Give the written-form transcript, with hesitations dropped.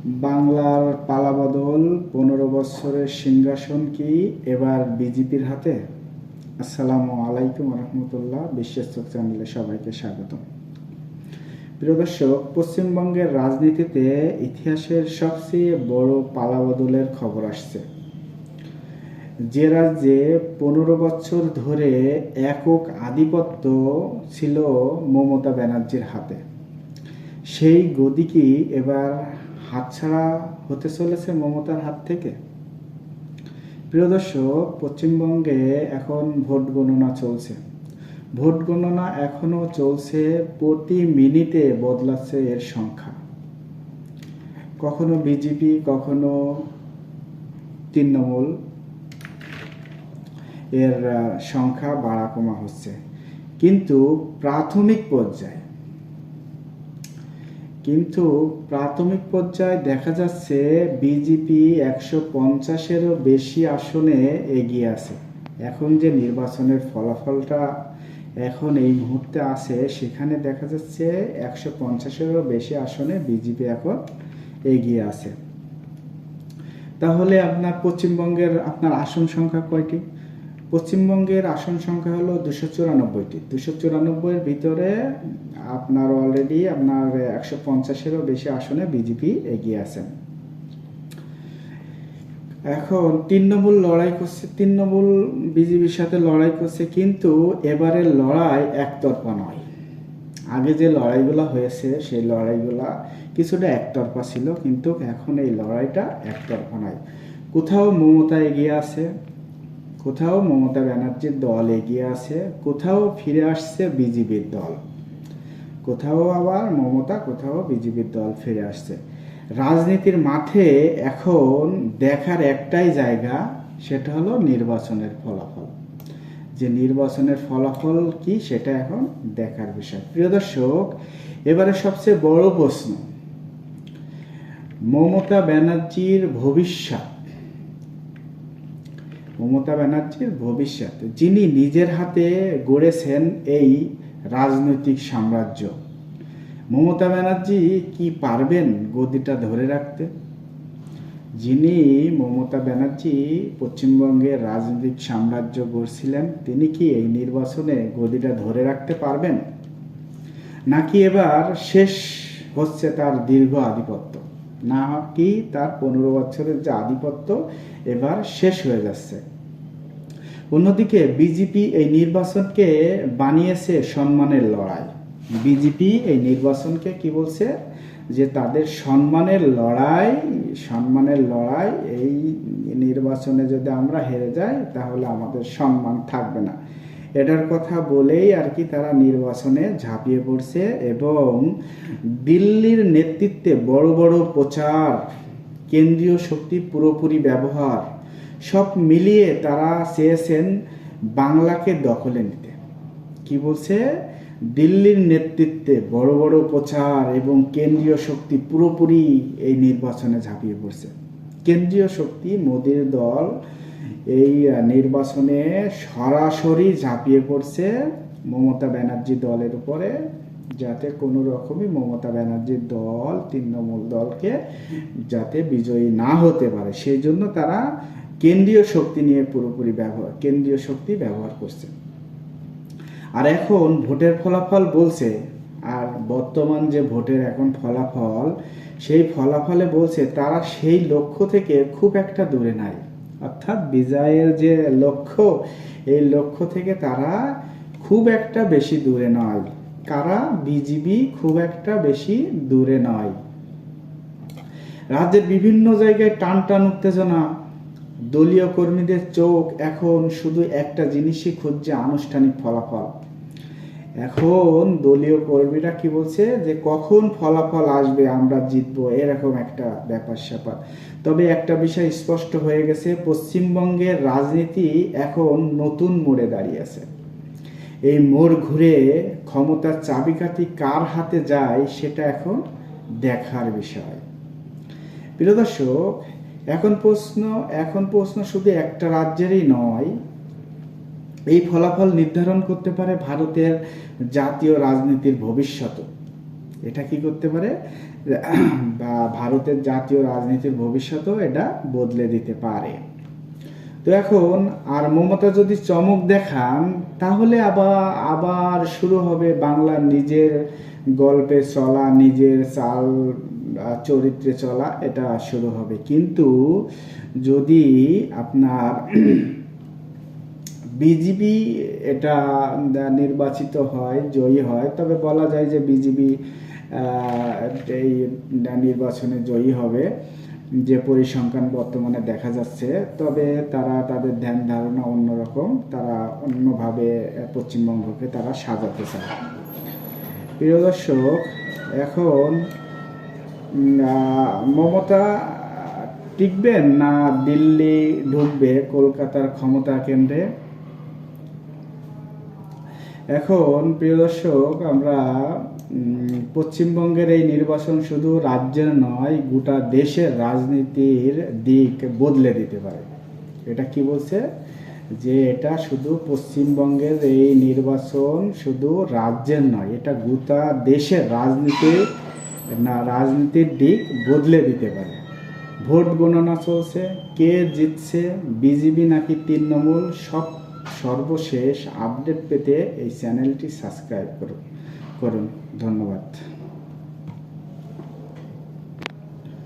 বাংলার পালাবদল ১৫ বছরের সিংহাসন কি এবার বিজেপির হাতে? আসসালামু আলাইকুম রহমতুল্লাহ। বিশ্বের চ্যানেলে সবাইকে স্বাগতম। প্রিয় দর্শক, পশ্চিমবঙ্গের রাজনীতিতে ইতিহাসের সবচেয়ে বড় পালাবদলের খবর আসছে। যে রাজ্যে ১৫ বছর ধরে একক আধিপত্য ছিল মমতা ব্যানার্জির হাতে, সেই গদি কি এবার হাতছাড়া হতে চলেছে মমতার হাত থেকে? প্রিয় দর্শক, পশ্চিমবঙ্গে এখন ভোট গণনা চলছে। ভোট গণনা এখনো চলছে, প্রতি মিনিটে বদলাচ্ছে এর সংখ্যা। কখনো বিজেপি, কখনো তৃণমূল, এর সংখ্যা বাড়া কমা হচ্ছে। কিন্তু প্রাথমিক পর্যায়ে দেখা যাচ্ছে বিজেপি ১৫০-এরও বেশি আসনে এগিয়ে আছে। এখন যে নির্বাচনের ফলাফলটা এখন এই মুহূর্তে আছে, সেখানে দেখা যাচ্ছে ১৫০-এরও বেশি আসনে বিজেপি এখন এগিয়ে আছে। তাহলে আপনার পশ্চিমবঙ্গের আসন সংখ্যা কয়টি? পশ্চিমবঙ্গের আসন সংখ্যা হলো ২৯৪টি। ২৯৪-এর ভিতরে আপনার অলরেডি ১৫০-এরও বেশি আসনে বিজেপি এগিয়ে আছেন। এখন তৃণমূল বিজেপির সাথে লড়াই করছে, কিন্তু এবারের লড়াই একতরফা নয়। আগে যে লড়াইগুলো হয়েছে সেই লড়াইগুলা কিছুটা একতরফা ছিল, কিন্তু এখন এই লড়াইটা একতরফা নয়। কোথাও মমতা এগিয়ে আছে, কোথাও মমতা ব্যানার্জির দল এগিয়ে আছে, কোথাও ফিরে আসছে বিজেপির দল, কোথাও আবার মমতা, কোথাও বিজেপির দল ফিরে আসছে। রাজনীতির মাঠে এখন দেখার একটাই জায়গা, সেটা হলো নির্বাচনের ফলাফল। যে নির্বাচনের ফলাফল কি, সেটা এখন দেখার বিষয়। প্রিয় দর্শক, এবারে সবচেয়ে বড় প্রশ্ন, মমতা ব্যানার্জির ভবিষ্যৎ, যিনি নিজের হাতে গড়েছেন এই রাজনৈতিক সাম্রাজ্য, মমতা ব্যানার্জি কি পারবেন গদিটা ধরে রাখতে? মমতা ব্যানার্জি পশ্চিমবঙ্গের রাজনৈতিক সাম্রাজ্য গড়ছিলেন, তিনি কি এই নির্বাচনে গদিটা ধরে রাখতে পারবেন? নাকি এবার শেষ হচ্ছে তার দীর্ঘ আধিপত্য, নাকি তার ১৫ বছরের যে আধিপত্য এবার শেষ হয়ে যাচ্ছে? অন্যদিকে বিজেপি এই নির্বাচনকে বানিয়েছে সম্মানের লড়াই। বিজেপি এই নির্বাচনকে কি বলছে, যে তাদের সম্মানের লড়াই, এই নির্বাচনে যদি আমরা হেরে যাই তাহলে আমাদের সম্মান থাকবে না, এটার কথা বলেই আর কি তারা নির্বাচনে ঝাঁপিয়ে পড়ছে। এবং দিল্লির নেতৃত্বে বড় বড় প্রচার, কেন্দ্রীয় শক্তি পুরোপুরি ব্যবহার, সব মিলিয়ে তারা চেয়েছেন বাংলাকে দখলে নিতে। কি বলছে? দিল্লির নেতৃত্বে বড় বড় প্রচার এবং কেন্দ্রীয় শক্তি পুরোপুরি এই নির্বাচনে ঝাঁপিয়ে পড়ছে। কেন্দ্রীয় শক্তি, মোদির দল এই নির্বাচনে সরাসরি ঝাঁপিয়ে পড়ছে মমতা ব্যানার্জি দলের উপরে, যাতে কোনো রকমই মমতা ব্যানার্জির দল, তৃণমূল দলকে যাতে বিজয়ী না হতে পারে, সেই জন্য তারা কেন্দ্রীয় শক্তি ব্যবহার করছে। আর এখন ভোটের ফলাফল বলছে, আর বর্তমান যে ভোটের এখন ফলাফল, সেই ফলাফলে বলছে তারা সেই লক্ষ্য থেকে খুব একটা দূরে নাই। অর্থাৎ বিজয়ের যে লক্ষ্য, এই লক্ষ্য থেকে তারা খুব একটা বেশি দূরে নয়। কারা? বিজেপি খুব একটা বেশি দূরে নয়। রাজ্যের বিভিন্ন জায়গায় টান উত্তেজনা, দলীয় কর্মীদের চোখ এখন শুধু একটা জিনিসই খুঁজছে, আনুষ্ঠানিক ফলাফল। এখন দলীয় কর্মীরা কি বলছে, যে কখন ফলাফল আসবে, আমরা জিতবো, এরকম একটা ব্যাপার স্যাপার। তবে একটা বিষয় স্পষ্ট হয়ে গেছে, পশ্চিমবঙ্গের রাজনীতি এখন নতুন মোড়ে দাঁড়িয়েছে। এই মোড় ঘুরে ক্ষমতার চাবিকাঠি কার হাতে যায়, সেটা এখন দেখার বিষয়। প্রিয় দর্শক, এখন প্রশ্ন শুধু একটা রাজ্যেরই নয়, এই ফলাফল নির্ধারণ করতে পারে ভারতের জাতীয় রাজনীতির ভবিষ্যৎ। এটা কি করতে পারে, বা ভারতের জাতীয় রাজনীতির ভবিষ্যৎও এটা বদলে দিতে পারে। তো এখন আর মমতা যদি চমক দেখান, তাহলে আবার শুরু হবে বাংলার নিজের গল্পে চলা, নিজের চাল চরিত্রে চলা, এটা শুরু হবে। কিন্তু যদি আপনার বিজেপি এটা নির্বাচিত হয়, জয়ী হয়, তবে বলা যায় যে বিজেপি এই নির্বাচনে জয়ী হবে, যে পরিসংখ্যান বর্তমানে দেখা যাচ্ছে। তবে তারা তাদের ধ্যান ধারণা অন্যরকম, তারা অন্যভাবে পশ্চিমবঙ্গকে তারা সাজাতে চায়। প্রিয় দর্শক, এখন মমতা টিকবেন না দিল্লি ঢুকবে কলকাতার ক্ষমতা কেন্দ্রে? এখন প্রিয় দর্শক, আমরা পশ্চিমবঙ্গের এই নির্বাচন শুধু রাজ্যের নয়, গোটা দেশের রাজনীতির দিক বদলে দিতে পারে। এটা কি বলছে, যে এটা শুধু পশ্চিমবঙ্গের এই নির্বাচন শুধু রাজ্যের নয়, এটা গোটা দেশের রাজনীতির দিক বদলে দিতে পারে। ভোট গণনা চলছে, কে জিতছে, বিজেপি নাকি তৃণমূল, সর্বশেষ আপডেট পেতে এই চ্যানেলটি সাবস্ক্রাইব করুন। ধন্যবাদ।